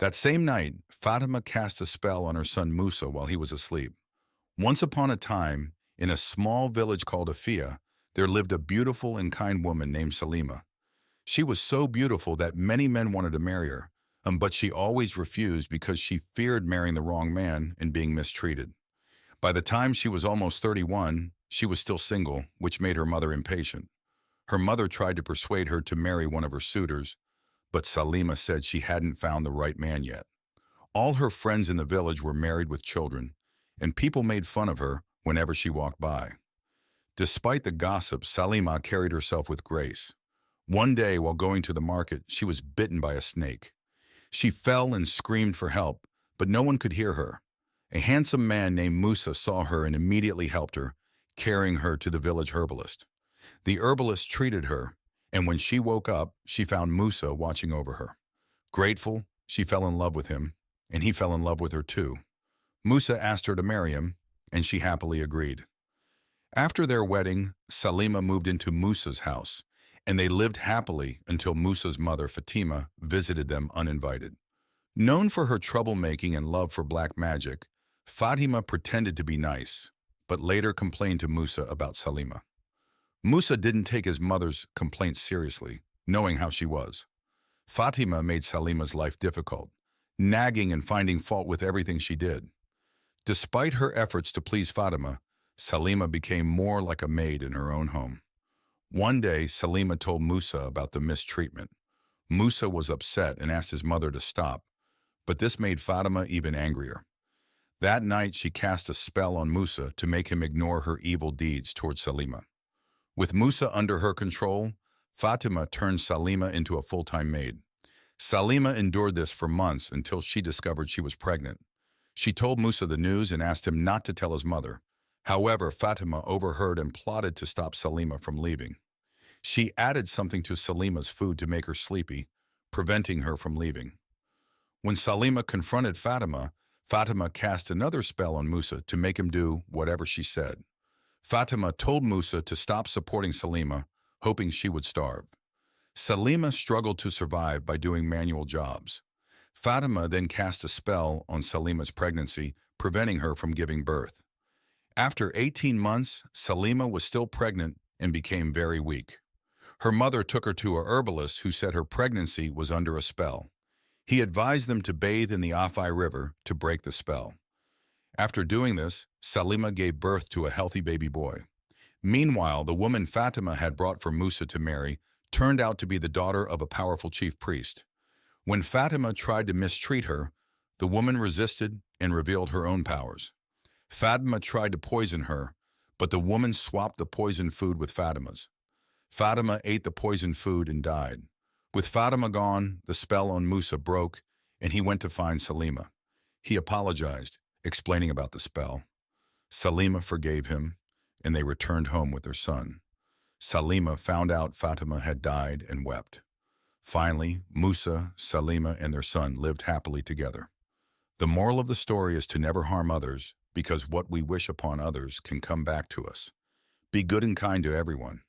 That same night, Fatima cast a spell on her son Musa while he was asleep. Once upon a time, in a small village called Afia, there lived a beautiful and kind woman named Salima. She was so beautiful that many men wanted to marry her, but she always refused because she feared marrying the wrong man and being mistreated. By the time she was almost 31, she was still single, which made her mother impatient. Her mother tried to persuade her to marry one of her suitors, but Salima said she hadn't found the right man yet. All her friends in the village were married with children, and people made fun of her whenever she walked by. Despite the gossip, Salima carried herself with grace. One day, while going to the market, she was bitten by a snake. She fell and screamed for help, but no one could hear her. A handsome man named Musa saw her and immediately helped her, carrying her to the village herbalist. The herbalist treated her, and when she woke up, she found Musa watching over her. Grateful, she fell in love with him, and he fell in love with her too. Musa asked her to marry him, and she happily agreed. After their wedding, Salima moved into Musa's house, and they lived happily until Musa's mother, Fatima, visited them uninvited. Known for her troublemaking and love for black magic, Fatima pretended to be nice, but later complained to Musa about Salima. Musa didn't take his mother's complaints seriously, knowing how she was. Fatima made Salima's life difficult, nagging and finding fault with everything she did. Despite her efforts to please Fatima, Salima became more like a maid in her own home. One day, Salima told Musa about the mistreatment. Musa was upset and asked his mother to stop, but this made Fatima even angrier. That night, she cast a spell on Musa to make him ignore her evil deeds towards Salima. With Musa under her control, Fatima turned Salima into a full-time maid. Salima endured this for months until she discovered she was pregnant. She told Musa the news and asked him not to tell his mother. However, Fatima overheard and plotted to stop Salima from leaving. She added something to Salima's food to make her sleepy, preventing her from leaving. When Salima confronted Fatima, Fatima cast another spell on Musa to make him do whatever she said. Fatima told Musa to stop supporting Salima, hoping she would starve. Salima struggled to survive by doing manual jobs. Fatima then cast a spell on Salima's pregnancy, preventing her from giving birth. After 18 months, Salima was still pregnant and became very weak. Her mother took her to a herbalist who said her pregnancy was under a spell. He advised them to bathe in the Afia River to break the spell. After doing this, Salima gave birth to a healthy baby boy. Meanwhile, the woman Fatima had brought for Musa to marry turned out to be the daughter of a powerful chief priest. When Fatima tried to mistreat her, the woman resisted and revealed her own powers. Fatima tried to poison her, but the woman swapped the poisoned food with Fatima's. Fatima ate the poisoned food and died. With Fatima gone, the spell on Musa broke, and he went to find Salima. He apologized, explaining about the spell. Salima forgave him, and they returned home with their son. Salima found out Fatima had died and wept. Finally, Musa, Salima, and their son lived happily together. The moral of the story is to never harm others, because what we wish upon others can come back to us. Be good and kind to everyone.